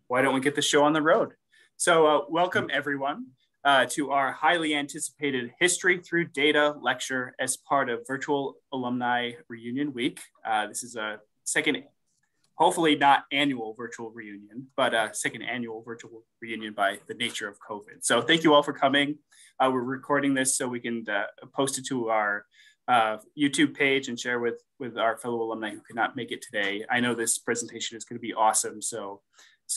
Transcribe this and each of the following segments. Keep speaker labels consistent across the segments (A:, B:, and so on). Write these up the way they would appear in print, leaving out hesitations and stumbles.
A: Why don't we get the show on the road? So welcome everyone to our highly anticipated History Through Data lecture as part of Virtual Alumni Reunion Week. This is a second, hopefully not annual virtual reunion, but a second annual virtual reunion by the nature of COVID. So thank you all for coming. We're recording this so we can post it to our YouTube page and share with our fellow alumni who could not make it today. I know this presentation is going to be awesome, so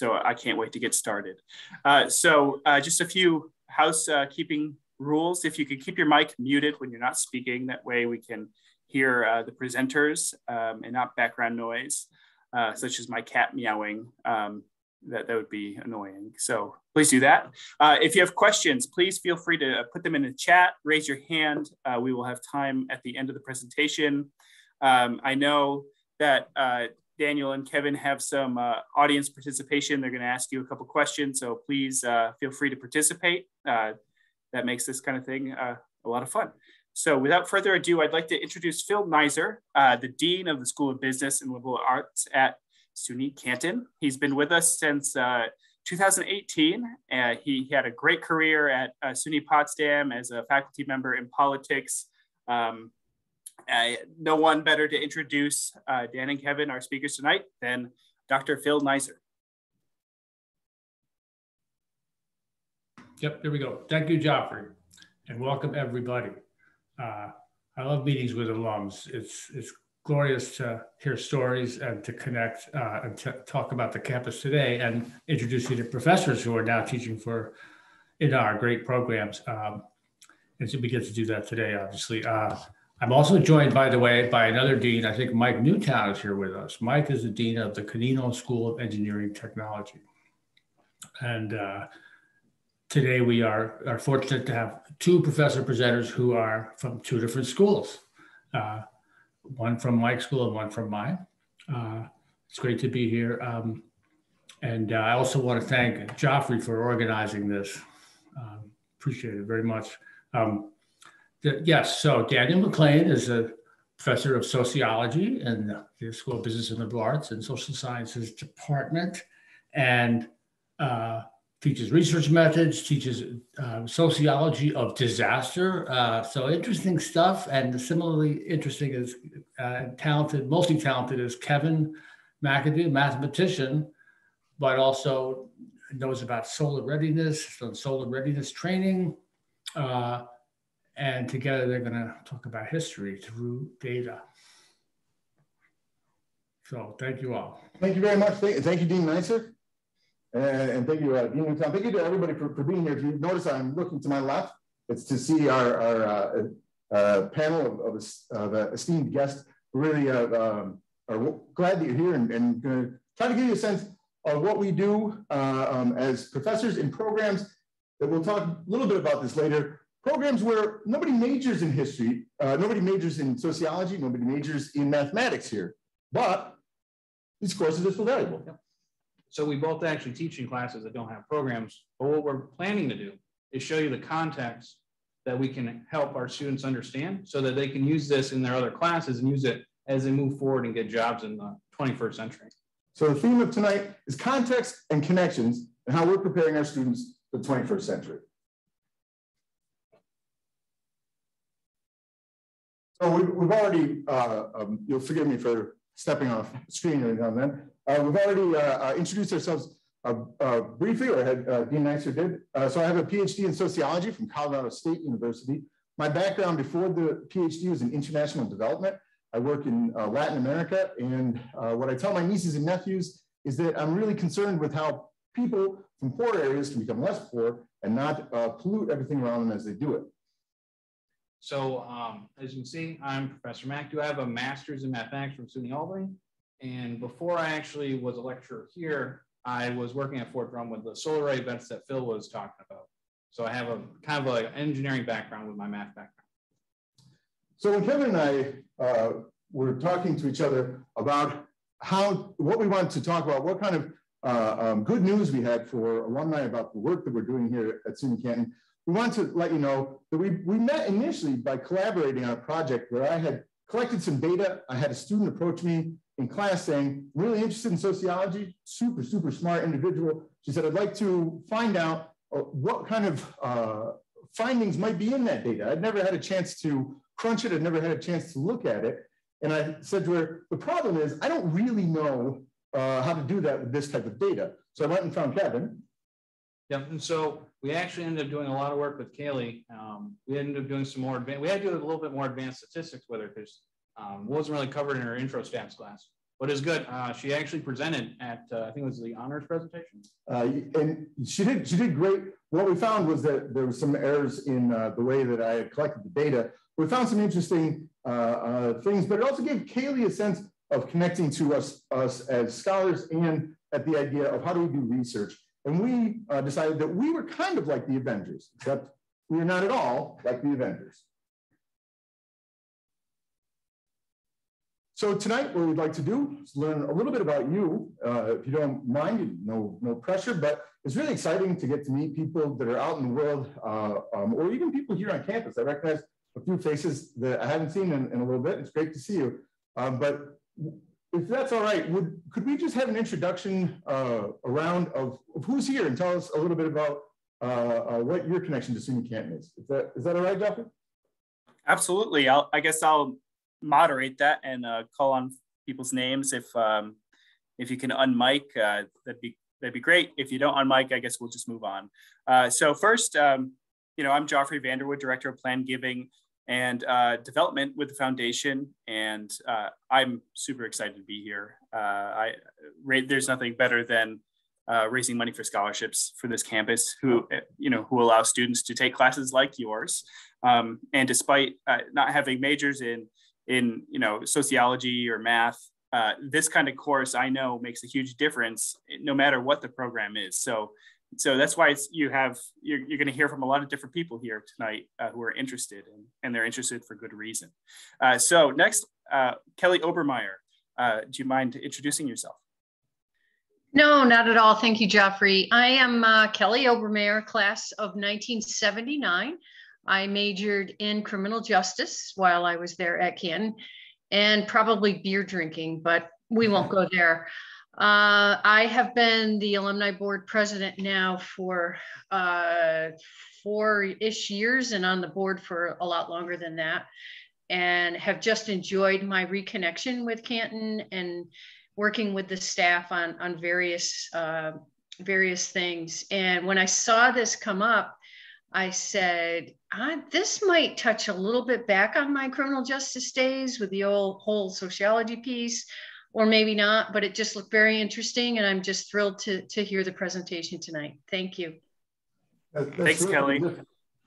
A: I can't wait to get started. Just a few housekeeping rules. If you could keep your mic muted when you're not speaking, that way we can hear the presenters and not background noise, such as my cat meowing. That would be annoying. So please do that. If you have questions, please feel free to put them in the chat, raise your hand. We will have time at the end of the presentation. I know that Daniel and Kevin have some audience participation. They're going to ask you a couple questions, so please feel free to participate. That makes this kind of thing a lot of fun. So without further ado, I'd like to introduce Phil Mizer, the Dean of the School of Business and Liberal Arts at SUNY Canton. He's been with us since 2018. He had a great career at SUNY Potsdam as a faculty member in politics. No one better to introduce Dan and Kevin, our speakers tonight, than Dr. Phil Mizer.
B: Yep, there we go. Thank you, Joffrey, and welcome everybody. I love meetings with alums. It's glorious to hear stories and to connect and to talk about the campus today and introduce you to professors who are now teaching in our great programs. And so we get to do that today, obviously. I'm also joined, by the way, by another dean. I think Mike Newtown is here with us. Mike is the dean of the Canino School of Engineering Technology. And today we are fortunate to have two professor presenters who are from two different schools. One from Mike's school and one from mine. It's great to be here. And I also want to thank Joffrey for organizing this. Appreciate it very much. Yes, so Daniel McLane is a professor of sociology in the School of Business and Liberal Arts and Social Sciences Department, and teaches research methods, teaches sociology of disaster. So interesting stuff, and similarly interesting is talented, mostly talented is Kevin McAdoo, mathematician, but also knows about solar readiness, so solar readiness training. And together they're going to talk about history through data. So thank you all.
C: Thank you very much. Thank you, Dean Mizer. And thank you, Dean Newtown. Thank you to everybody for being here. If you notice, I'm looking to my left. It's to see our panel of esteemed guests. Really are glad that you're here and going to try to give you a sense of what we do as professors in programs that we'll talk a little bit about this later. Programs where nobody majors in history, nobody majors in sociology, nobody majors in mathematics here, but these courses are still valuable.
D: Yep. So we both actually teach in classes that don't have programs, but what we're planning to do is show you the context that we can help our students understand so that they can use this in their other classes and use it as they move forward and get jobs in the 21st century.
C: So the theme of tonight is context and connections and how we're preparing our students for the 21st century. So we've already, you'll forgive me for stepping off screen every now and then. We've already introduced ourselves briefly, or Dean Mizer did. So I have a PhD in sociology from Colorado State University. My background before the PhD was in international development. I work in Latin America, and what I tell my nieces and nephews is that I'm really concerned with how people from poor areas can become less poor and not pollute everything around them as they do it.
D: So as you can see, I'm Professor McAdoo. I have a master's in mathematics from SUNY Albany. And before I actually was a lecturer here, I was working at Fort Drum with the solar array events that Phil was talking about. So I have a kind of like an engineering background with my math background.
C: So when Kevin and I were talking to each other about what we wanted to talk about, what kind of good news we had for alumni about the work that we're doing here at SUNY Canton, we want to let you know that we met initially by collaborating on a project where I had collected some data. I had a student approach me in class saying, really interested in sociology, super, super smart individual. She said, I'd like to find out what kind of findings might be in that data. I'd never had a chance to crunch it. I'd never had a chance to look at it. And I said to her, the problem is I don't really know how to do that with this type of data. So I went and found Kevin.
D: Yeah, and so we actually ended up doing a lot of work with Kaylee. We ended up doing some more advanced, we had to do a little bit more advanced statistics with her because wasn't really covered in her intro stats class. But it's good. She actually presented at, I think it was the honors presentation.
C: And she did great. What we found was that there was some errors in the way that I had collected the data. We found some interesting things, but it also gave Kaylee a sense of connecting to us as scholars and at the idea of how do we do research. And we decided that we were kind of like the Avengers, except we are not at all like the Avengers. So tonight, what we'd like to do is learn a little bit about you. If you don't mind, no pressure, but it's really exciting to get to meet people that are out in the world, or even people here on campus. I recognize a few faces that I haven't seen in a little bit. It's great to see you. But if that's all right, could we just have an introduction around of who's here and tell us a little bit about what your connection to SUNY Canton is? Is that all right, Jeffrey?
A: Absolutely. I guess I'll moderate that and call on people's names. If you can unmic, that'd be great. If you don't unmic, I guess we'll just move on. So first, I'm Joffrey Vanderwood, Director of Plan Giving and Development with the Foundation, and I'm super excited to be here. There's nothing better than raising money for scholarships for this campus, who allow students to take classes like yours. And despite not having majors in sociology or math, this kind of course I know makes a huge difference no matter what the program is. So that's why you're going to hear from a lot of different people here tonight who are interested, and they're interested for good reason. So next, Kelly Obermeyer, do you mind introducing yourself?
E: No, not at all. Thank you, Joffrey. I am Kelly Obermeyer, class of 1979. I majored in criminal justice while I was there at Canton, and probably beer drinking, but we won't go there. I have been the alumni board president now for 4-ish years and on the board for a lot longer than that, and have just enjoyed my reconnection with Canton and working with the staff on various things. And when I saw this come up, I said, this might touch a little bit back on my criminal justice days with the whole sociology piece, or maybe not, but it just looked very interesting, and I'm just thrilled to hear the presentation tonight. Thank you.
A: Thanks, Kelly.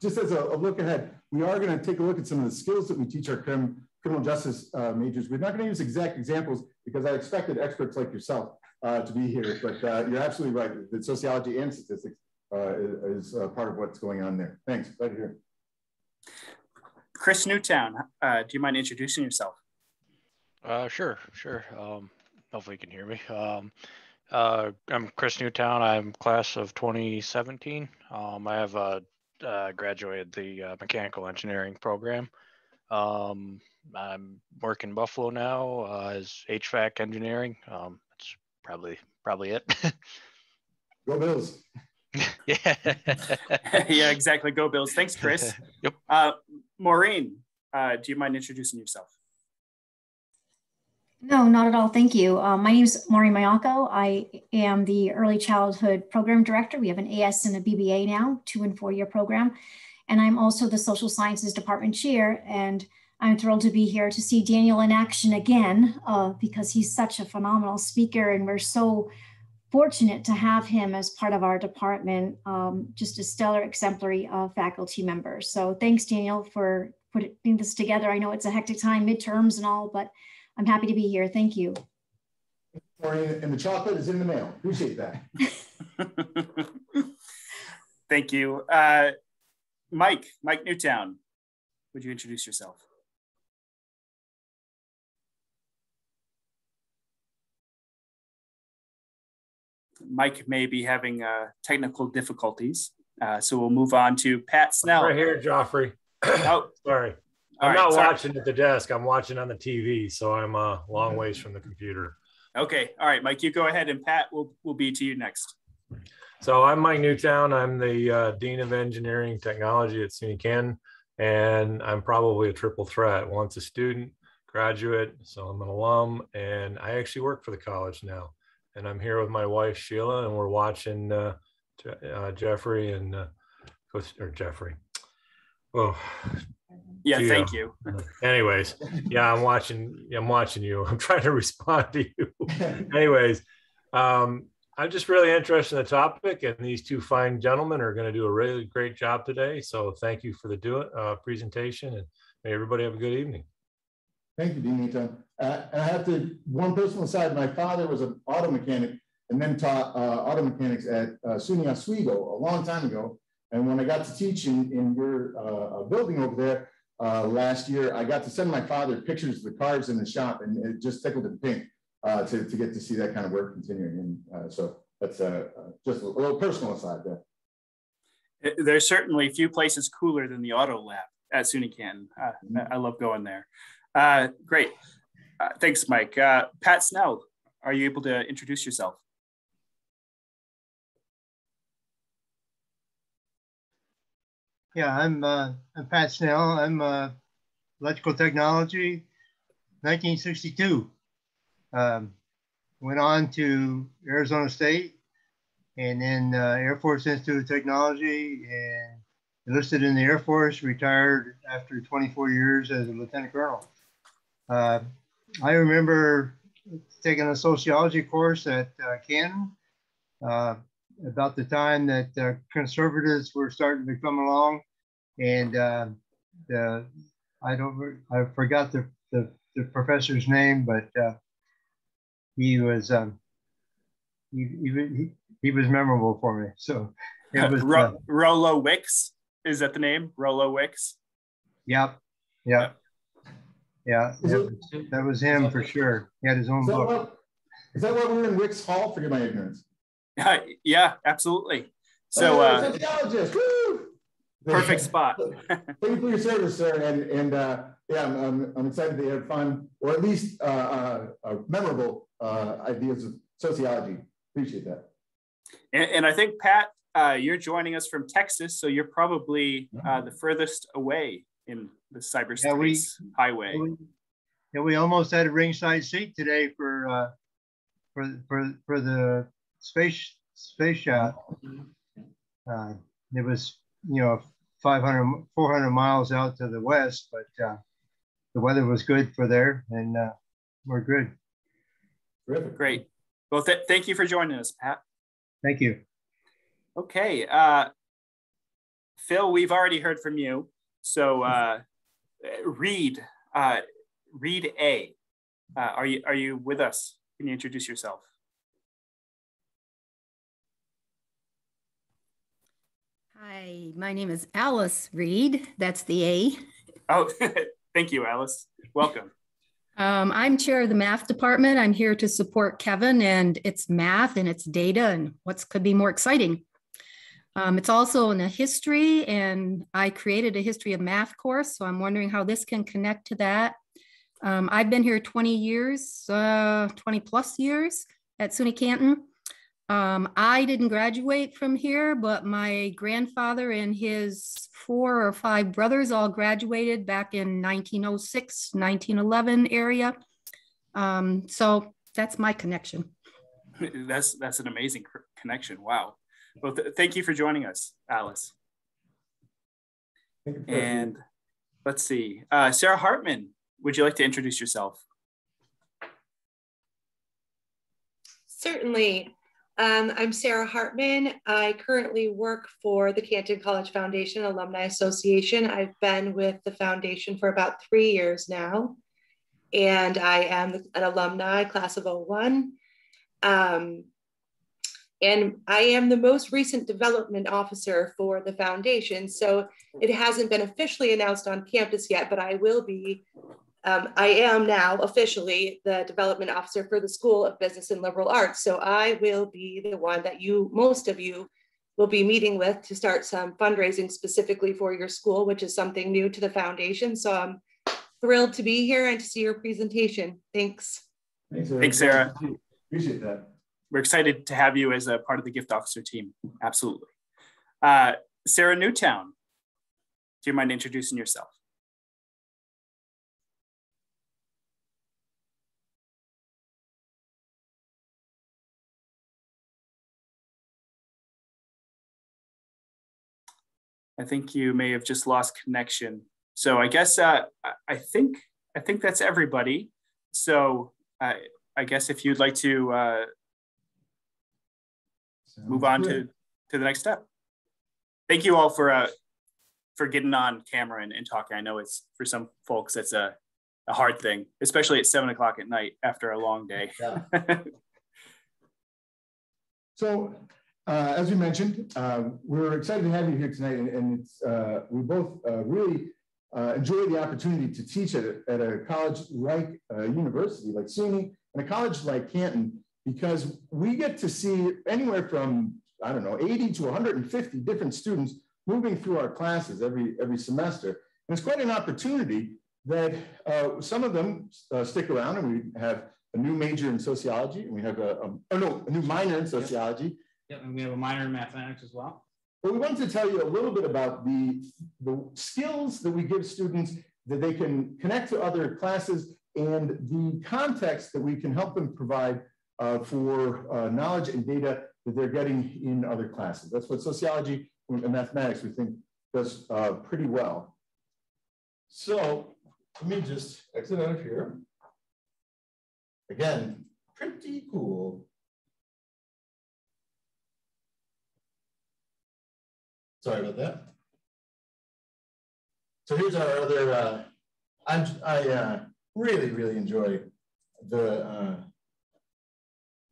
C: Just as a look ahead, we are going to take a look at some of the skills that we teach our criminal justice majors. We're not going to use exact examples because I expected experts like yourself to be here, but you're absolutely right. The sociology and statistics is part of what's going on there. Thanks, right here.
A: Chris Newtown, do you mind introducing yourself?
F: Sure. Hopefully you can hear me. I'm Chris Newtown. I'm class of 2017. I have graduated the mechanical engineering program. I'm working in Buffalo now as HVAC engineering. That's probably it.
C: Go Bills.
F: Yeah.
A: Yeah, exactly. Go Bills. Thanks, Chris.
F: Yep.
A: Maureen, do you mind introducing yourself?
G: No, not at all. Thank you. My name is Maureen Mayako. I am the Early Childhood Program Director. We have an AS and a BBA now, 2- and 4-year program. And I'm also the Social Sciences Department Chair. And I'm thrilled to be here to see Daniel in action again, because he's such a phenomenal speaker. And we're so fortunate to have him as part of our department, just a stellar, exemplary faculty member. So thanks, Daniel, for putting this together. I know it's a hectic time, midterms and all, but I'm happy to be here. Thank you.
C: And the chocolate is in the mail. Appreciate that.
A: Thank you. Mike Newtown, would you introduce yourself? Mike may be having technical difficulties, so we'll move on to Pat Snell.
H: Right here, Joffrey.
A: Oh,
H: sorry. I'm not watching at the desk. I'm watching on the TV, so I'm a long ways from the computer.
A: Okay. All right, Mike, you go ahead, and Pat will be to you next.
H: So I'm Mike Newtown. I'm the Dean of Engineering Technology at SUNY Canton, and I'm probably a triple threat. Once a student, graduate, so I'm an alum, and I actually work for the college now. And I'm here with my wife, Sheila, and we're watching Jeffrey and Jeffrey. Oh,
A: yeah,
H: Gio.
A: Thank you.
H: Anyways, yeah, I'm watching you. I'm trying to respond to you. Anyways, I'm just really interested in the topic, and these two fine gentlemen are going to do a really great job today. So thank you for the presentation, and may everybody have a good evening.
C: Thank you, Dean Newton. And I have one personal aside, my father was an auto mechanic and then taught auto mechanics at SUNY Oswego a long time ago. And when I got to teach in your building over there last year, I got to send my father pictures of the cars in the shop, and it just tickled him pink to get to see that kind of work continuing. And so that's just a little personal aside there.
A: There's certainly few places cooler than the auto lab at SUNY Canton. I love going there. Great. Thanks, Mike. Pat Snell, are you able to introduce yourself?
I: Yeah, I'm Pat Snell. I'm electrical technology, 1962. Went on to Arizona State and then Air Force Institute of Technology, and enlisted in the Air Force, retired after 24 years as a lieutenant colonel. I remember taking a sociology course at Canton about the time that conservatives were starting to come along, and I forgot the professor's name, but he was memorable for me. So it was
A: Rollo Wicks. Is that the name? Rollo Wicks?
I: Yep. Yeah. That was him for sure. He had his own book.
C: Is that why we were in Wicks Hall? Forgive my ignorance.
A: Yeah, absolutely. So
C: sociologist, woo!
A: Perfect spot.
C: Thank you for your service, sir. And yeah, I'm excited to have fun, or at least memorable ideas of sociology. Appreciate that.
A: And I think, Pat, you're joining us from Texas, so you're probably the furthest away in the cyberspace highway.
I: We almost had a ringside seat today for the space shot. It was 400 miles out to the west, but the weather was good for there, and we're good.
C: Terrific.
A: Great. Well, thank you for joining us, Pat.
I: Thank you.
A: Okay, Phil, we've already heard from you. So Reed A, are you with us? Can you introduce yourself?
J: Hi, my name is Alice Reed. That's the A.
A: Oh, thank you, Alice. Welcome.
J: I'm chair of the math department. I'm here to support Kevin and its math and its data and what could be more exciting. It's also in a history, and I created a history of math course, so I'm wondering how this can connect to that. I've been here 20 years, 20 plus years at SUNY Canton. I didn't graduate from here, but my grandfather and his 4 or 5 brothers all graduated back in 1906, 1911 area. So that's my connection.
A: That's an amazing connection. Wow. Well, thank you for joining us, Alice. And let's see, Sarah Hartman, would you like to introduce yourself?
K: Certainly. I'm Sarah Hartman. I currently work for the Canton College Foundation Alumni Association. I've been with the foundation for about 3 years now, and I am an alumni, class of 01. And I am the most recent development officer for the foundation. So it hasn't been officially announced on campus yet, but I will be. I am now officially the development officer for the School of Business and Liberal Arts. So I will be the one that most of you will be meeting with to start some fundraising specifically for your school, which is something new to the foundation. So I'm thrilled to be here and to see your presentation. Thanks.
A: Thanks, Sarah.
C: Appreciate that.
A: We're excited to have you as a part of the gift officer team. Absolutely. Sarah Newtown, do you mind introducing yourself? I think you may have just lost connection. So I guess I think that's everybody. So I guess if you'd like to move on to the next step. Thank you all for getting on camera and talking. I know it's, for some folks, that's a hard thing, especially at 7 o'clock at night after a long day.
C: Yeah. So as we mentioned, we're excited to have you here tonight, and it's, we both really enjoy the opportunity to teach at a college like a university like SUNY and a college like Canton, because we get to see anywhere from, I don't know, 80 to 150 different students moving through our classes every semester. And it's quite an opportunity that some of them stick around, and we have a new major in sociology, and we have a new minor in sociology.
D: Yep, and we have a minor in mathematics as well.
C: But we wanted to tell you a little bit about the skills that we give students that they can connect to other classes, and the context that we can help them provide for knowledge and data that they're getting in other classes. That's what sociology and mathematics, we think, does pretty well. So let me just exit out of here. Again, pretty cool. Sorry about that. So here's our other, I really enjoy the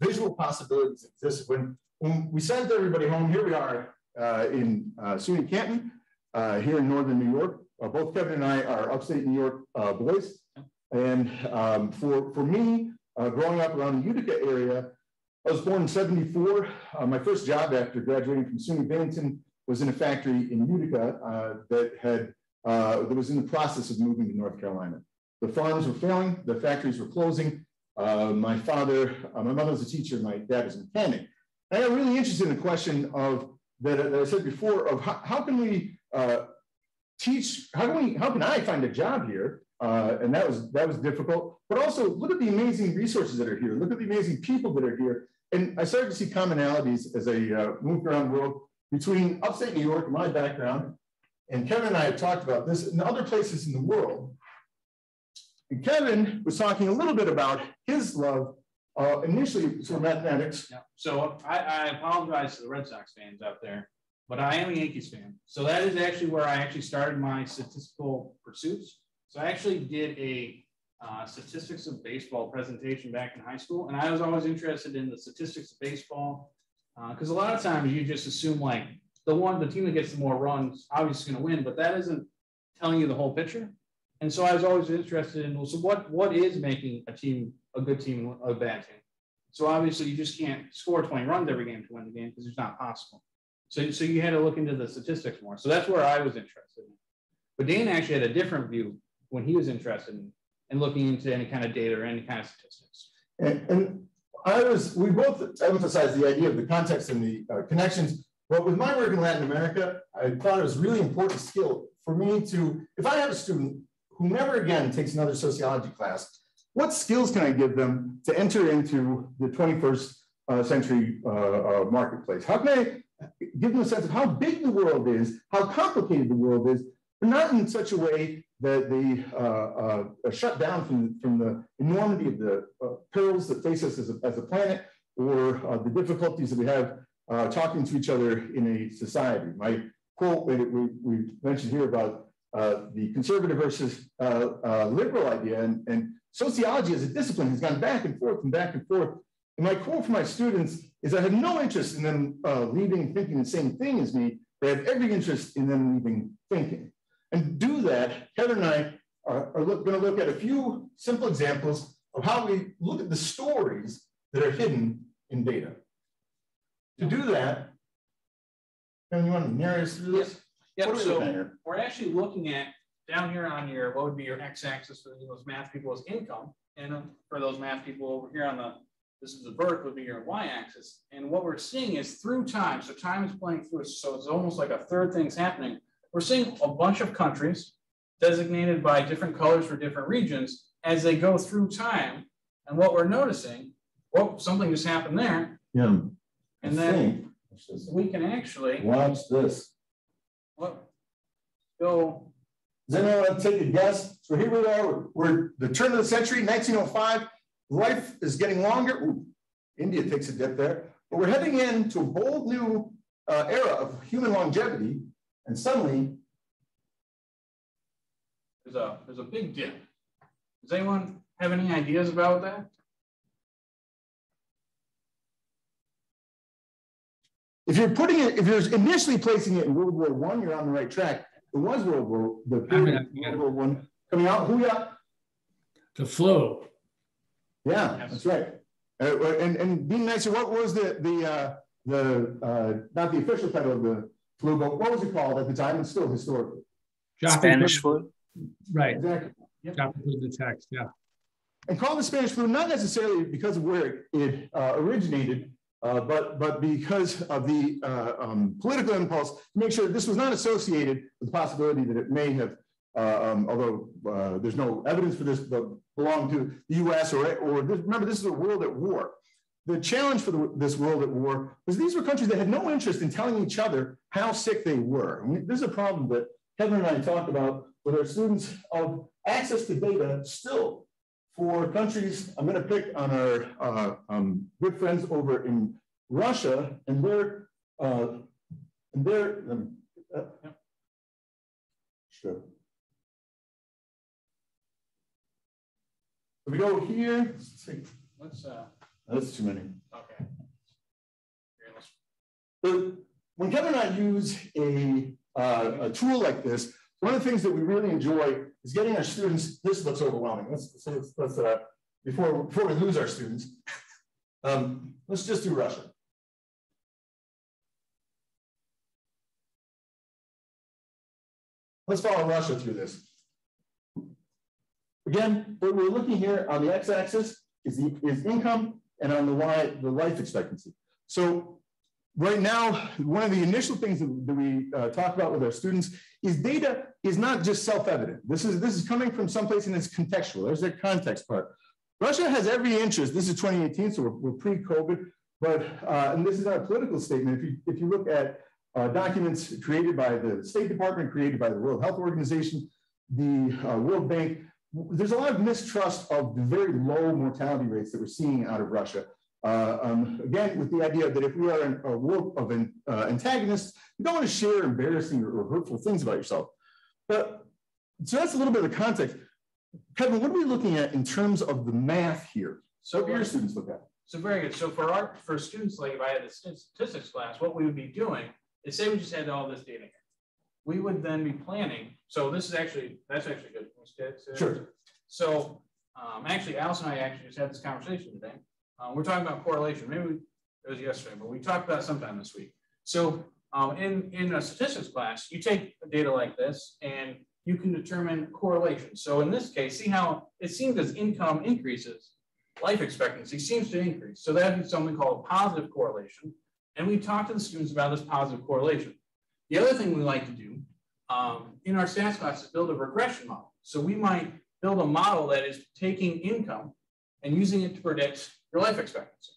C: visual possibilities that exist. When we sent everybody home, here we are in SUNY Canton, here in Northern New York. Both Kevin and I are upstate New York boys. And for me, growing up around the Utica area, I was born in '74. My first job after graduating from SUNY Bennington was in a factory in Utica that was in the process of moving to North Carolina. The farms were failing, the factories were closing. My mother was a teacher, my dad was a mechanic. And I got really interested in the question of that I said before of how can we teach? How can I find a job here? And that was difficult. But also look at the amazing resources that are here. Look at the amazing people that are here. And I started to see commonalities as I moved around the world between upstate New York, my background, and Kevin and I have talked about this in other places in the world. And Kevin was talking a little bit about his love initially for mathematics.
D: Yeah. So I apologize to the Red Sox fans out there, but I am a Yankees fan. So that is actually where I actually started my statistical pursuits. So I actually did a statistics of baseball presentation back in high school. And I was always interested in the statistics of baseball because a lot of times you just assume like the team that gets the more runs obviously is going to win, but that isn't telling you the whole picture. And so I was always interested in, well, so what is making a team a good team, a bad team? So obviously you just can't score 20 runs every game to win the game because it's not possible. So you had to look into the statistics more. So that's where I was interested in. But Dan actually had a different view when he was interested in looking into any kind of data or any kind of statistics.
C: And we both emphasized the idea of the context and the connections. But with my work in Latin America, I thought it was a really important skill for me to, if I have a student who never again takes another sociology class, what skills can I give them to enter into the 21st century marketplace? How can I give them a sense of how big the world is, how complicated the world is, but not in such a way that they are shut down from the enormity of the perils that face us as a planet, or the difficulties that we have talking to each other in a society. My quote we mentioned here about the conservative versus liberal idea, and sociology as a discipline has gone back and forth and back and forth. And my quote for my students is I have no interest in them leaving thinking the same thing as me, but I have every interest in them leaving thinking. And to do that, Kevin and I are going to look at a few simple examples of how we look at the stories that are hidden in data. To do that, Kevin, you want to narrate us through this?
D: Yep. So we're actually looking at down here on your, what would be your x-axis for those math people is income. And for those math people over here on the, this is the vertical, would be your y-axis. And what we're seeing is through time. So time is playing through. So it's almost like a third thing's happening. We're seeing a bunch of countries designated by different colors for different regions as they go through time. And what we're noticing, well, something just happened there.
C: Yeah.
D: And then we can actually
C: watch this.
D: Well, go.
C: Does anyone want to take a guess? So here we are. We're the turn of the century, 1905. Life is getting longer. Ooh, India takes a dip there. But we're heading into a bold new era of human longevity. And suddenly,
D: there's a big dip. Does anyone have any ideas about that?
C: if you're putting it, if you're initially placing it in World War I, you're on the right track. It was World War I coming out. Who got?
B: The flu.
C: Yeah, yes. That's right. And being nicer, what was not the official title of the flu, but what was it called at the time? It's still historically.
A: Spanish flu.
B: Right.
C: Exactly.
B: Yep. The text, yeah.
C: And called the Spanish flu, not necessarily because of where it originated, but because of the political impulse to make sure that this was not associated with the possibility that it may have, although there's no evidence for this, but belonged to the US or remember, this is a world at war. The challenge for this world at war was these were countries that had no interest in telling each other how sick they were. I mean, this is a problem that Kevin and I talked about with our students of access to data still for countries. I'm going to pick on our good friends over in Russia and their sure. So we go here. Let's see. That's too many.
D: Okay.
C: But when Kevin and I use a tool like this, one of the things that we really enjoy is getting our students. This looks overwhelming. Let's before we lose our students, let's just do Russia. Let's follow Russia through this. Again, what we're looking here on the x-axis is income, and on the y, the life expectancy. So right now, one of the initial things that we talk about with our students is data is not just self-evident. This is coming from someplace and it's contextual. There's the context part. Russia has every interest. This is 2018, so we're pre-COVID, but and this is not a political statement. If you look at documents created by the State Department, created by the World Health Organization, the World Bank, there's a lot of mistrust of the very low mortality rates that we're seeing out of Russia. Again, with the idea that if we are in a world of antagonists, you don't want to share embarrassing or hurtful things about yourself. But so that's a little bit of the context. Kevin, what are we looking at in terms of the math here? So what do your students look at?
D: So very good. So for students, like if I had a statistics class, what we would be doing is say we just had all this data here. We would then be planning. So this is actually, that's actually good.
C: Sure.
D: So actually, Alice and I actually just had this conversation today. We're talking about correlation. Maybe it was yesterday, but we talked about it sometime this week. So in a statistics class, you take data like this and you can determine correlation. So in this case, see how it seems as income increases, life expectancy seems to increase. So that'd be something called positive correlation. And we talk to the students about this positive correlation. The other thing we like to do in our stats class is build a regression model. So we might build a model that is taking income and using it to predict your life expectancy.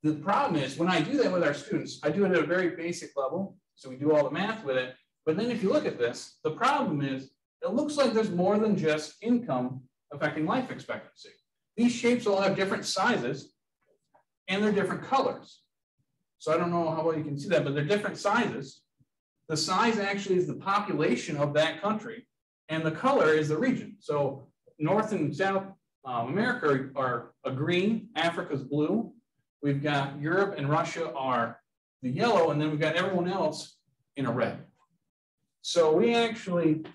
D: The problem is when I do that with our students, I do it at a very basic level. So we do all the math with it. But then if you look at this, the problem is it looks like there's more than just income affecting life expectancy. These shapes all have different sizes and they're different colors. So I don't know how well you can see that, but they're different sizes. The size actually is the population of that country and the color is the region. So North and South America are a green, Africa's blue. We've got Europe and Russia are the yellow, and then we've got everyone else in a red. So we actually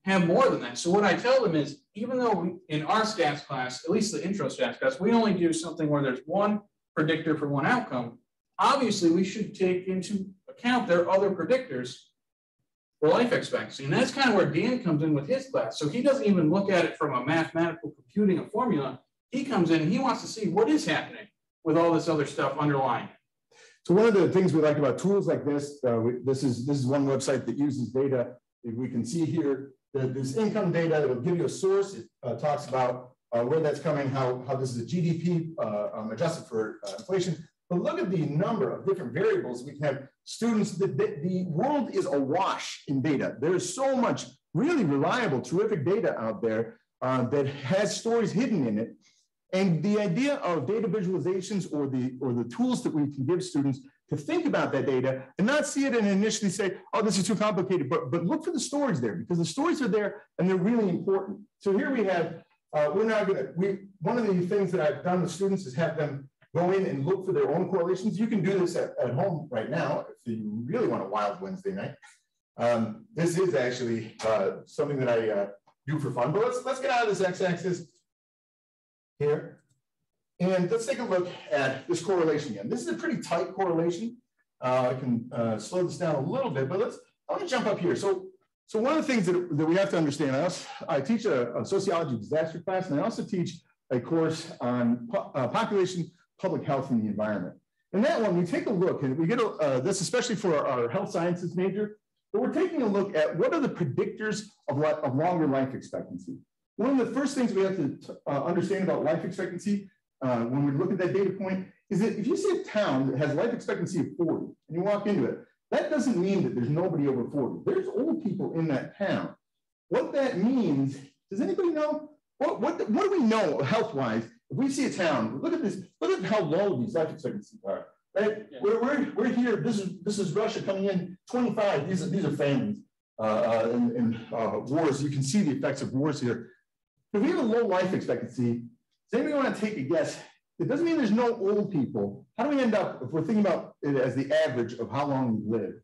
D: have more than that. So what I tell them is, even though in our stats class, at least the intro stats class, we only do something where there's one predictor for one outcome, obviously we should take into account there are other predictors for life expectancy. And that's kind of where Dan comes in with his class. So he doesn't even look at it from a mathematical computing a formula. He comes in and he wants to see what is happening with all this other stuff underlying it.
C: So one of the things we like about tools like this, this is one website that uses data. We can see here that this income data, it'll give you a source. It talks about where that's coming, how this is a GDP adjusted for inflation. But look at the number of different variables. We can have students, the world is awash in data. There's so much really reliable, terrific data out there that has stories hidden in it. And the idea of data visualizations or the tools that we can give students to think about that data and not see it and initially say, oh, this is too complicated, but look for the stories there, because the stories are there and they're really important. So here we have, one of the things that I've done with students is have them go in and look for their own correlations. You can do this at home right now if you really want a wild Wednesday night. This is actually something that I do for fun, but let's get out of this x-axis here. And let's take a look at this correlation again. This is a pretty tight correlation. I can slow this down a little bit, but I want to jump up here. So one of the things that we have to understand, I teach a sociology disaster class, and I also teach a course on population, public health, and the environment. And that one, we take a look, and we get this especially for our health sciences major, but we're taking a look at what are the predictors of longer life expectancy. One of the first things we have to understand about life expectancy when we look at that data point is that if you see a town that has life expectancy of 40 and you walk into it, that doesn't mean that there's nobody over 40. There's old people in that town. What that means, does anybody know? What do we know health-wise? If we see a town, look at this, look at how low these life expectancies are. Right? Yeah. We're here, this is Russia coming in 25. These are families and wars. You can see the effects of wars here. If we have a low life expectancy, does anybody want to take a guess? It doesn't mean there's no old people. How do we end up, if we're thinking about it as the average of how long we live?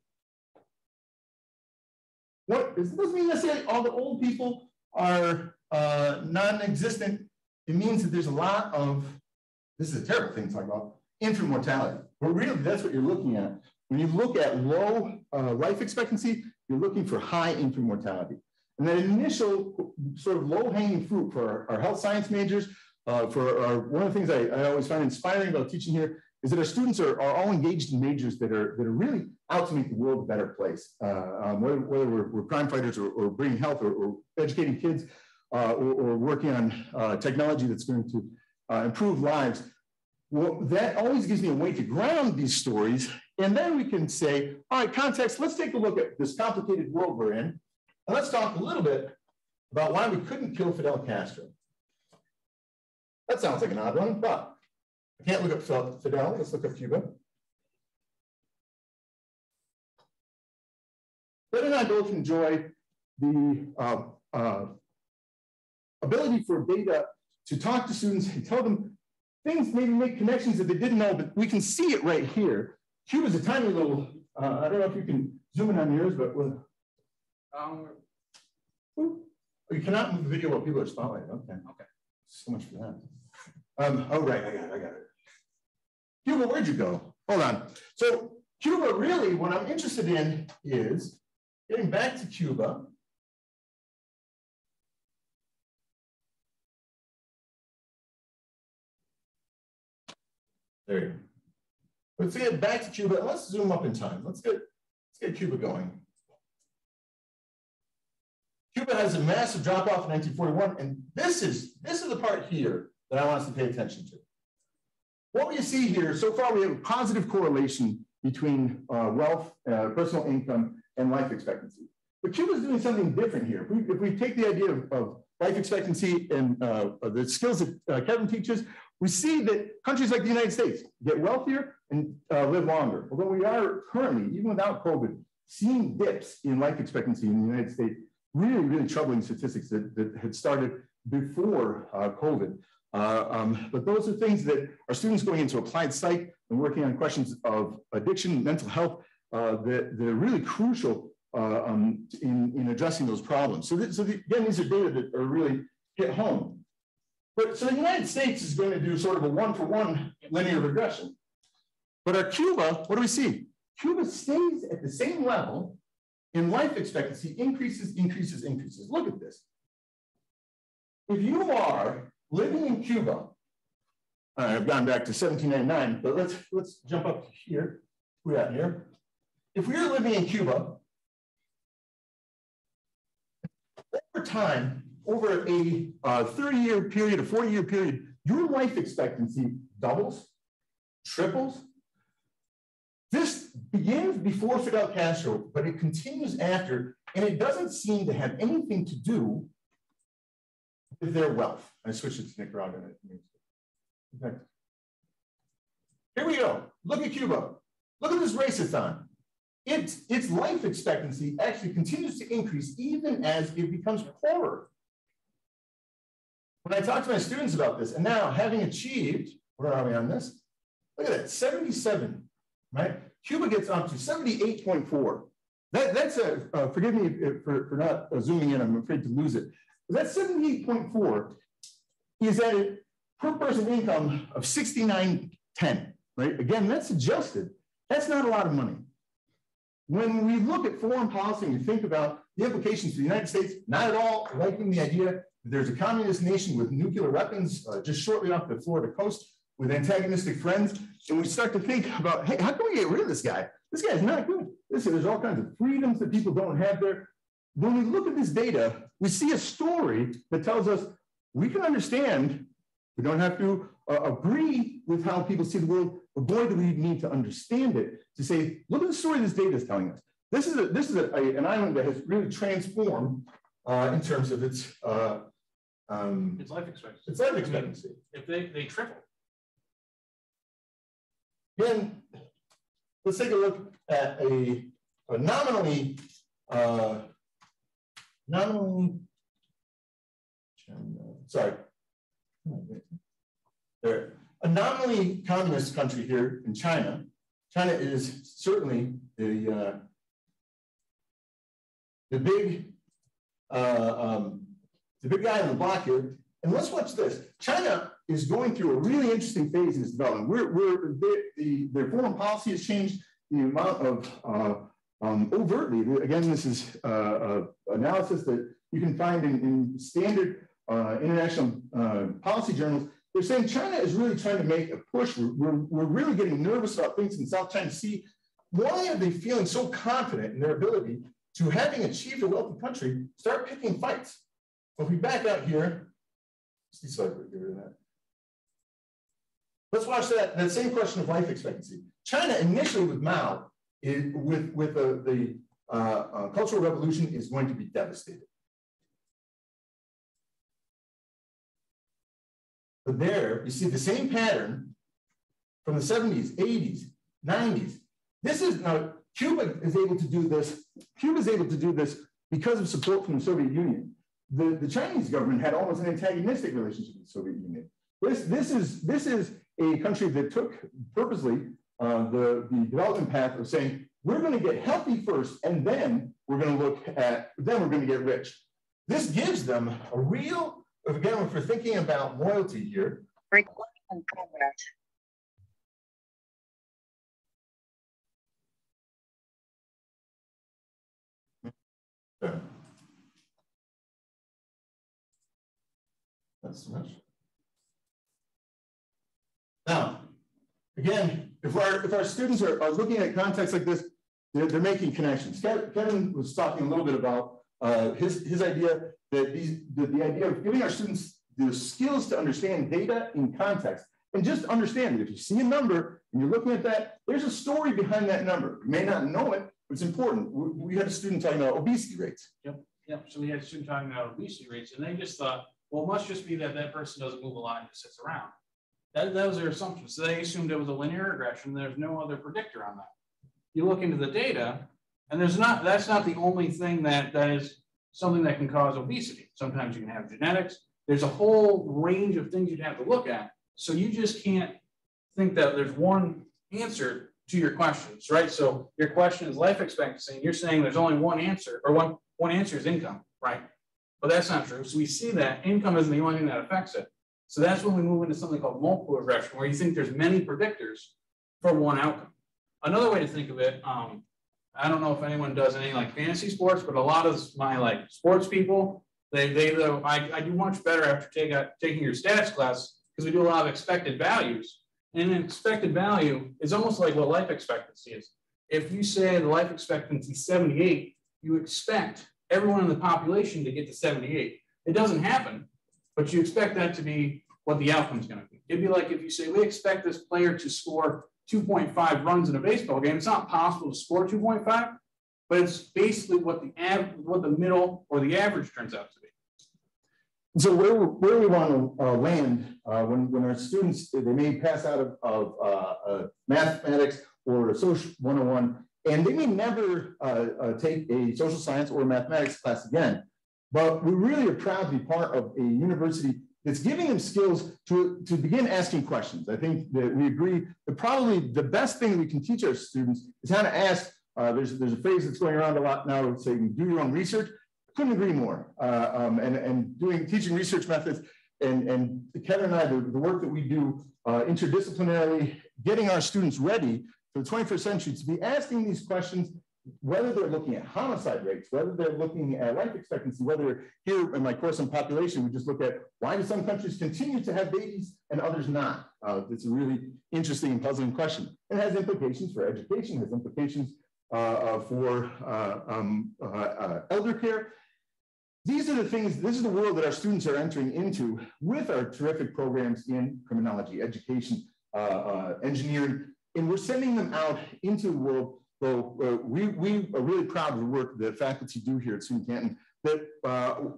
C: It doesn't mean necessarily all the old people are non-existent. It means that there's a lot of, this is a terrible thing to talk about, infant mortality. But really, that's what you're looking at. When you look at low life expectancy, you're looking for high infant mortality. And that initial sort of low-hanging fruit for our health science majors, one of the things I always find inspiring about teaching here is that our students are all engaged in majors that are really out to make the world a better place. Whether we're crime fighters or bringing health or educating kids or working on technology that's going to improve lives, well, that always gives me a way to ground these stories. And then we can say, all right, context, let's take a look at this complicated world we're in. And let's talk a little bit about why we couldn't kill Fidel Castro. That sounds like an odd one, but I can't look up Fidel. Let's look up Cuba. Ben and I both enjoy the ability for data to talk to students and tell them things, maybe make connections that they didn't know, but we can see it right here. Cuba's a tiny little, I don't know if you can zoom in on yours, but you cannot move the video while people are spotlighted. Okay. So much for that. Oh, right, I got it. Cuba, where'd you go? Hold on. So Cuba, really, what I'm interested in is getting back to Cuba. There you go. Let's get back to Cuba. Let's zoom up in time. Let's get Cuba going. Cuba has a massive drop off in 1941, and this is the part here that I want us to pay attention to. What we see here, so far we have a positive correlation between wealth, personal income, and life expectancy. But Cuba's doing something different here. If we take the idea of life expectancy and the skills that Kevin teaches, we see that countries like the United States get wealthier and live longer. Although we are currently, even without COVID, seeing dips in life expectancy in the United States, really, really troubling statistics that had started before COVID. But those are things that our students going into applied psych and working on questions of addiction, mental health, that they're really crucial in addressing those problems. Again, these are data that are really hit home. So the United States is going to do sort of a one-for-one linear regression. But our Cuba, what do we see? Cuba stays at the same level and life expectancy increases, increases, increases. Look at this. If you are living in Cuba, all right, I've gone back to 1799, but let's jump up to here. We're at here. If we are living in Cuba, over time, over a 30-year period, a 40-year period, your life expectancy doubles, triples. This begins before Fidel Castro, but it continues after, and it doesn't seem to have anything to do with their wealth. I switched it to Nicaragua. Okay. Here we go. Look at Cuba. Look at this race it's on. Its life expectancy actually continues to increase even as it becomes poorer. When I talk to my students about this, and now having achieved, where are we on this? Look at that, 77, right? Cuba gets up to 78.4. That's a, forgive me for not zooming in, I'm afraid to lose it. But that 78.4 is at a per person income of 69.10, right? Again, that's adjusted. That's not a lot of money. When we look at foreign policy and we think about the implications for the United States, not at all liking the idea that there's a communist nation with nuclear weapons just shortly off the Florida coast with antagonistic friends, and we start to think about, hey, how can we get rid of this guy? This guy's not good. Listen, there's all kinds of freedoms that people don't have there. When we look at this data, we see a story that tells us we can understand, we don't have to agree with how people see the world, but boy, do we need to understand it to say, look at the story this data is telling us. This is an island that has really transformed in terms of its
D: life expectancy.
C: Its life expectancy.
D: If they triple.
C: Again, let's take a look at a nominally a nominally communist country here in China. China is certainly the big guy on the block here. And let's watch this. China is going through a really interesting phase in its development. Their foreign policy has changed. The amount of overtly, again, this is analysis that you can find in standard international policy journals. They're saying China is really trying to make a push. We're really getting nervous about things in South China Sea. Why are they feeling so confident in their ability to, having achieved a wealthy country, start picking fights? If we back out here, let's watch that same question of life expectancy. China initially with Mao, with the Cultural Revolution, is going to be devastated. But there, you see the same pattern from the 70s, 80s, 90s. This is now, Cuba is able to do this. Cuba is able to do this because of support from the Soviet Union. The Chinese government had almost an antagonistic relationship with the Soviet Union. This is a country that took purposely the development path of saying, we're going to get healthy first, and then we're going to get rich. This gives them a real, again, if we're thinking about loyalty here. That's too much. Now, again, if our students are looking at contexts like this, they're making connections. Kevin was talking a little bit about his idea that the idea of giving our students the skills to understand data in context, and just understand that if you see a number and you're looking at that, there's a story behind that number. You may not know it, but it's important. We had a student talking about obesity rates.
D: Yep. So we had a student talking about obesity rates, and they just thought, well, it must just be that person doesn't move a lot and just sits around. That was their assumption. So they assumed it was a linear regression. There's no other predictor on that. You look into the data, and that's not the only thing that is something that can cause obesity. Sometimes you can have genetics. There's a whole range of things you'd have to look at. So you just can't think that there's one answer to your questions, right? So your question is life expectancy, and you're saying there's only one answer, or one answer is income, right? But that's not true. So we see that income isn't the only thing that affects it. So that's when we move into something called multiple regression, where you think there's many predictors for one outcome. Another way to think of it, I don't know if anyone does any like fantasy sports, but a lot of my like sports people, I do much better after taking your stats class because we do a lot of expected values. And an expected value is almost like what life expectancy is. If you say the life expectancy is 78, you expect everyone in the population to get to 78. It doesn't happen, but you expect that to be what the outcome is going to be. It'd be like if you say, we expect this player to score 2.5 runs in a baseball game. It's not possible to score 2.5, but it's basically what the middle or the average turns out to be.
C: So where we want to land when our students, they may pass out of mathematics or social 101, and they may never take a social science or mathematics class again, but we really are proud to be part of a university that's giving them skills to begin asking questions. I think that we agree that probably the best thing we can teach our students is how to ask. There's a phrase that's going around a lot now saying, do your own research. Couldn't agree more. Teaching research methods, and Kevin and I, the work that we do interdisciplinarily, getting our students ready for the 21st century to be asking these questions, whether they're looking at homicide rates, whether they're looking at life expectancy, whether here in my course on population, we just look at why do some countries continue to have babies and others not? It's a really interesting and puzzling question. It has implications for education, has implications for elder care. These are the things, this is the world that our students are entering into with our terrific programs in criminology, education, engineering, and we're sending them out into the world. So we are really proud of the work that faculty do here at SUNY Canton that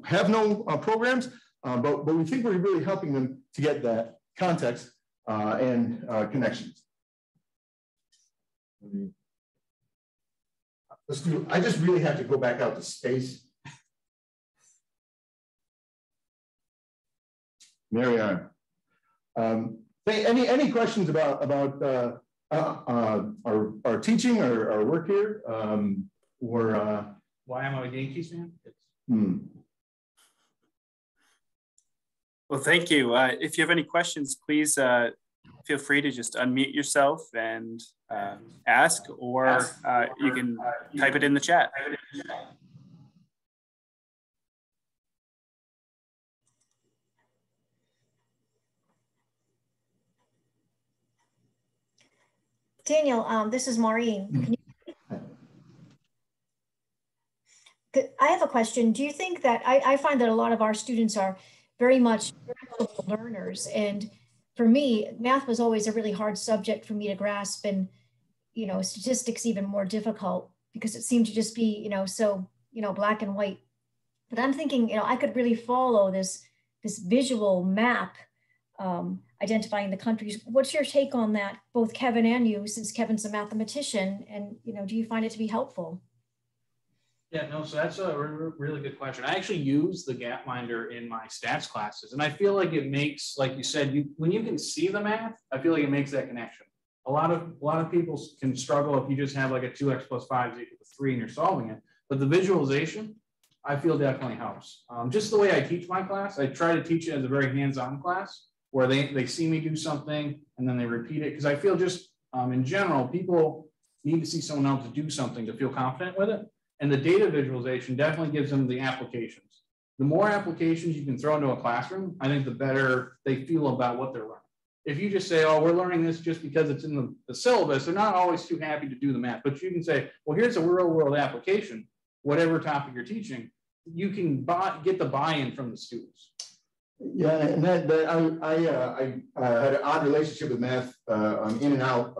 C: have no programs, but we think we're really helping them to get that context and connections. I just really have to go back out to space. There we are. Any questions about our teaching or our work here, or
D: why am I a Yankees fan?
A: Well, thank you. If you have any questions, please feel free to just unmute yourself and ask, or you can type it in the chat.
G: Daniel, this is Maureen. I have a question. Do you think that, I find that a lot of our students are very much learners, and for me, math was always a really hard subject for me to grasp, and statistics even more difficult because it seemed to just be so black and white. But I'm thinking I could really follow this visual map identifying the countries. What's your take on that, both Kevin and you, since Kevin's a mathematician, and do you find it to be helpful?
D: Yeah, no, so that's a really good question. I actually use the Gapminder in my stats classes, and I feel like it makes, like you said, when you can see the math, I feel like it makes that connection. A lot of people can struggle if you just have like a 2x plus 5 is equal to 3 and you're solving it, but the visualization, I feel definitely helps. Just the way I teach my class, I try to teach it as a very hands-on class, where they see me do something and then they repeat it. Because I feel just in general, people need to see someone else do something to feel confident with it. And the data visualization definitely gives them the applications. The more applications you can throw into a classroom, I think the better they feel about what they're learning. If you just say, oh, we're learning this just because it's in the syllabus, they're not always too happy to do the math. But you can say, well, here's a real world application, whatever topic you're teaching, you can get the buy-in from the students.
C: Yeah, and I had an odd relationship with math in and out,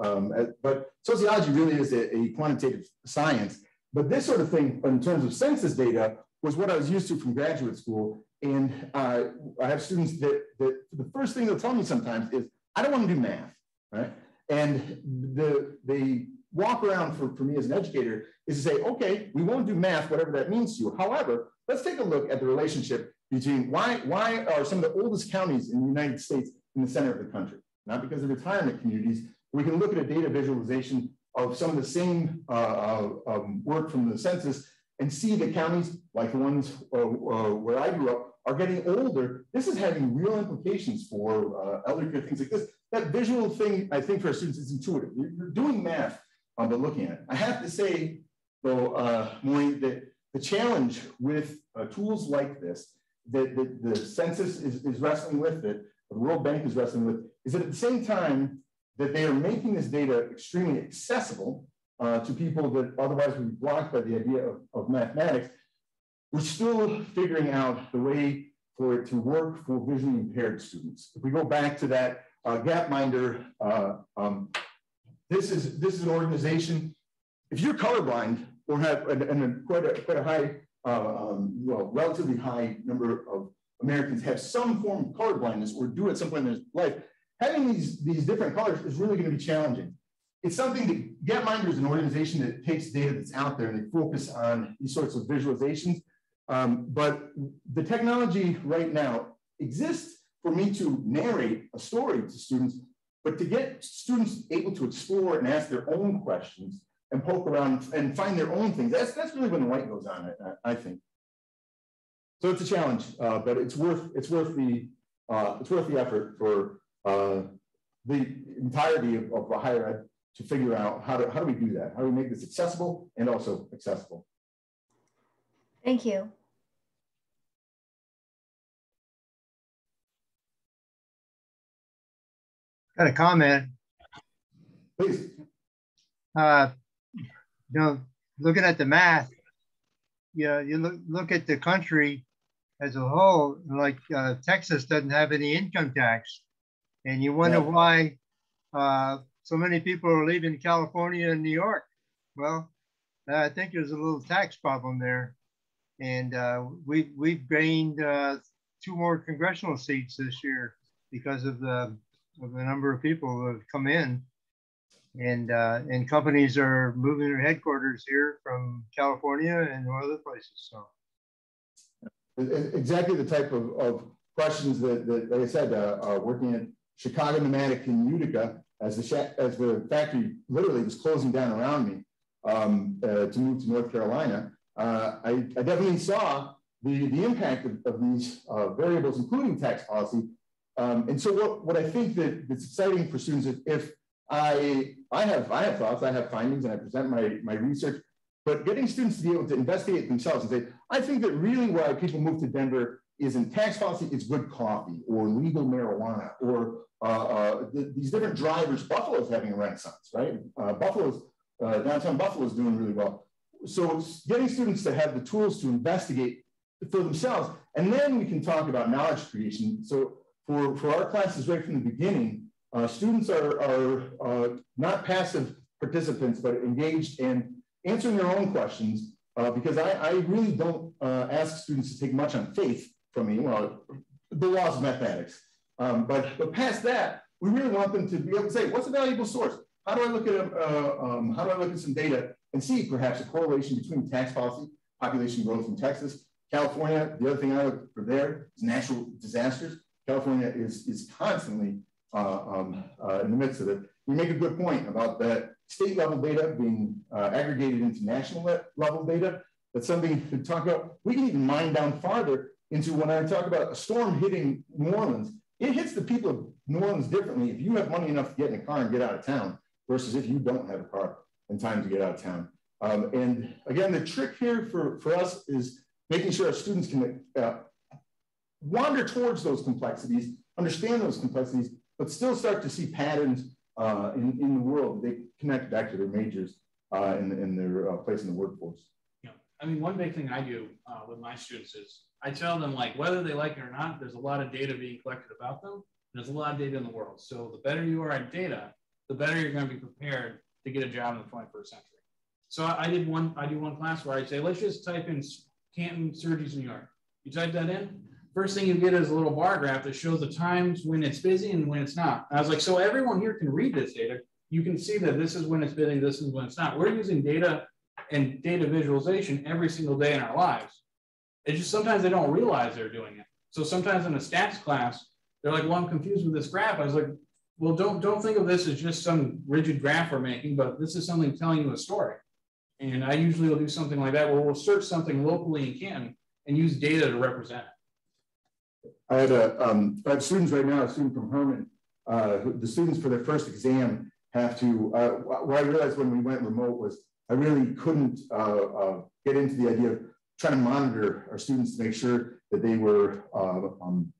C: but sociology really is a quantitative science. But this sort of thing, in terms of census data, was what I was used to from graduate school. And I have students that the first thing they'll tell me sometimes is, I don't want to do math, right? And the walk around for me as an educator is to say, okay, we won't do math, whatever that means to you. However, let's take a look at the relationship between why are some of the oldest counties in the United States in the center of the country? Not because of retirement communities. We can look at a data visualization of some of the same work from the census and see the counties, like the ones where I grew up, are getting older. This is having real implications for elder care, things like this. That visual thing, I think, for our students is intuitive. You're doing math, but looking at it. I have to say, So Maureen, the challenge with tools like this, that the census is wrestling with, that the World Bank is wrestling with, is that at the same time that they are making this data extremely accessible to people that otherwise would be blocked by the idea of mathematics, we're still figuring out the way for it to work for visually impaired students. If we go back to that Gapminder, this is an organization. If you're colorblind or have quite a high, well, relatively high number of Americans have some form of colorblindness or do at some point in their life, having these different colors is really going to be challenging. It's something that Gapminder is an organization that takes data that's out there and they focus on these sorts of visualizations. But the technology right now exists for me to narrate a story to students, but to get students able to explore and ask their own questions and poke around and find their own things. That's really when the light goes on, I think. So it's a challenge, but it's worth the effort for the entirety of higher ed to figure out how do we do that? How do we make this accessible and also accessible?
G: Thank you.
I: Got a comment.
C: Please.
I: You know, looking at the math, you look at the country as a whole, like Texas doesn't have any income tax. And you wonder why so many people are leaving California and New York. Well, I think there's a little tax problem there. And we've gained 2 more congressional seats this year because of the number of people who have come in. And companies are moving their headquarters here from California and other places. So
C: exactly the type of questions that like I said, working at Chicago Pneumatic in Utica, as the factory literally was closing down around me to move to North Carolina, I definitely saw the impact of these variables, including tax policy. And so what I think that's exciting for students is if I have thoughts, I have findings, and I present my research, but getting students to be able to investigate themselves and say, I think that really why people move to Denver isn't tax policy, it's good coffee or legal marijuana or these different drivers. Buffalo's having a renaissance, right? Downtown Buffalo is doing really well. So it's getting students to have the tools to investigate for themselves, and then we can talk about knowledge creation. So for our classes right from the beginning, students are not passive participants, but engaged in answering their own questions, because I really don't ask students to take much on faith from me, well, the laws of mathematics. But past that, we really want them to be able to say, what's a valuable source? How do I look at some data and see perhaps a correlation between tax policy, population growth in Texas, California? The other thing I look for there is natural disasters. California is constantly in the midst of it. You make a good point about that state level data being aggregated into national level data. That's something to talk about. We can even mine down farther into when I talk about a storm hitting New Orleans. It hits the people of New Orleans differently if you have money enough to get in a car and get out of town versus if you don't have a car and time to get out of town. And again, the trick here for us is making sure our students can wander towards those complexities, understand those complexities, but still start to see patterns in the world. They connect back to their majors in their place in the workforce.
D: Yeah, I mean, one big thing I do with my students is I tell them, like, whether they like it or not, there's a lot of data being collected about them. There's a lot of data in the world. So the better you are at data, the better you're going to be prepared to get a job in the 21st century. So I do one class where I say, let's just type in Canton surgeries, New York. You type that in, first thing you get is a little bar graph that shows the times when it's busy and when it's not. And I was like, so everyone here can read this data. You can see that this is when it's busy, this is when it's not. We're using data and data visualization every single day in our lives. It's just sometimes they don't realize they're doing it. So sometimes in a stats class, they're like, well, I'm confused with this graph. I was like, well, don't think of this as just some rigid graph we're making, but this is something telling you a story. And I usually will do something like that where we'll search something locally in Canton and use data to represent it.
C: I have students right now, a student from Hartman. The students for their first exam have to, what I realized when we went remote was I really couldn't get into the idea of trying to monitor our students to make sure that they were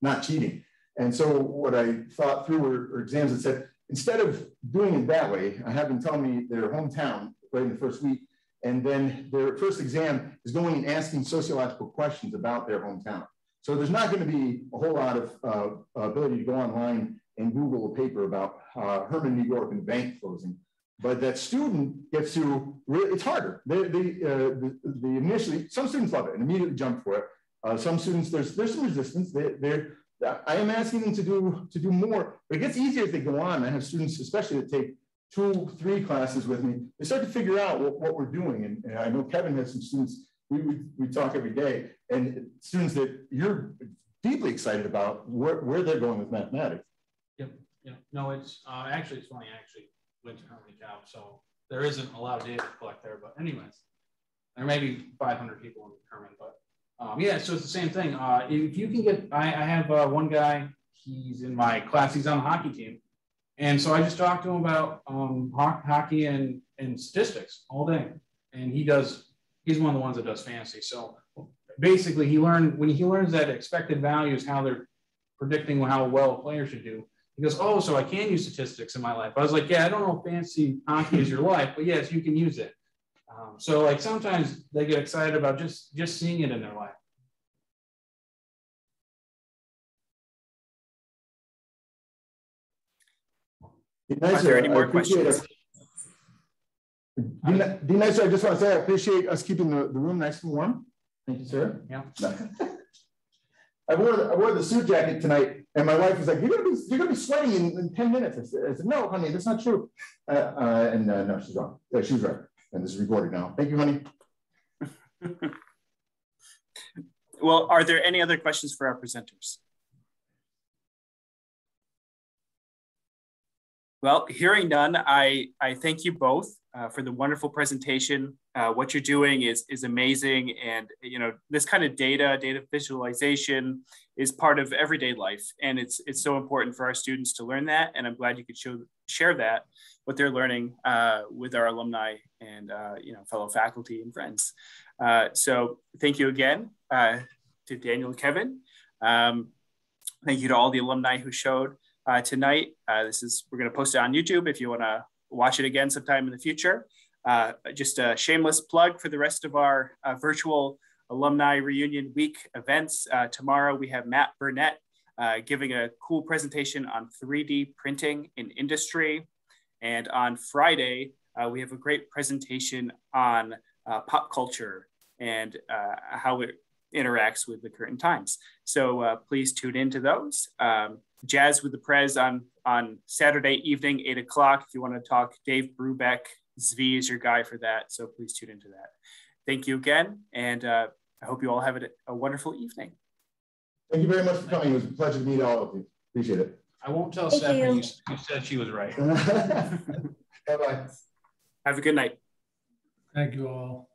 C: not cheating. And so what I thought through were exams that said, instead of doing it that way, I have them tell me their hometown right in the first week, and then their first exam is going and asking sociological questions about their hometown. So there's not going to be a whole lot of ability to go online and Google a paper about Herman, New York, and bank closing. But that student gets to, it's harder. They initially, some students love it and immediately jump for it. Some students, there's some resistance. I am asking them to do more, but it gets easier as they go on. I have students, especially that take 2, 3 classes with me. They start to figure out what we're doing. And I know Kevin has some students, we talk every day, and students that you're deeply excited about where they're going with mathematics.
D: Yep. No, it's actually, it's funny. I actually went to Herman Cow, so there isn't a lot of data to collect there. But anyways, there may be 500 people in Herman, but yeah, so it's the same thing. If you can get, I have one guy, he's in my class, he's on the hockey team. And so I just talked to him about hockey and statistics all day. And he's one of the ones that does fantasy. So basically when he learns that expected values, how they're predicting how well a player should do, he goes, oh, so I can use statistics in my life. I was like, yeah, I don't know if fantasy hockey is your life, but yes, you can use it. So like sometimes they get excited about just seeing it in their life.
A: Are there any more questions?
C: Dean Nicer, I just want to say I appreciate us keeping the room nice and warm. Thank you, sir.
D: Yeah.
C: I wore the suit jacket tonight, and my wife was like, "You're gonna be sweating in 10 minutes." I said, "No, honey, that's not true." No, she's wrong. Yeah, she was right. And this is recorded now. Thank you, honey.
A: Well, are there any other questions for our presenters? Well, hearing none, I thank you both for the wonderful presentation. What you're doing is amazing, and this kind of data visualization is part of everyday life, and it's so important for our students to learn that. And I'm glad you could share that what they're learning with our alumni and fellow faculty and friends. So thank you again to Daniel and Kevin. Thank you to all the alumni who showed tonight. We're going to post it on YouTube if you want to watch it again sometime in the future. Just a shameless plug for the rest of our virtual alumni reunion week events. Tomorrow we have Matt Burnett giving a cool presentation on 3D printing in industry. And on Friday, we have a great presentation on pop culture and how it interacts with the current times. So please tune into those. Jazz with the Prez on Saturday evening, 8 o'clock. If you want to talk, Dave Brubeck, Zvi is your guy for that. So please tune into that. Thank you again. And I hope you all have a wonderful evening.
C: Thank you very much for coming. It was a pleasure to meet all of you. Appreciate it.
D: I won't tell Stephanie you said she was right.
C: Bye-bye.
A: Have a good night.
B: Thank you all.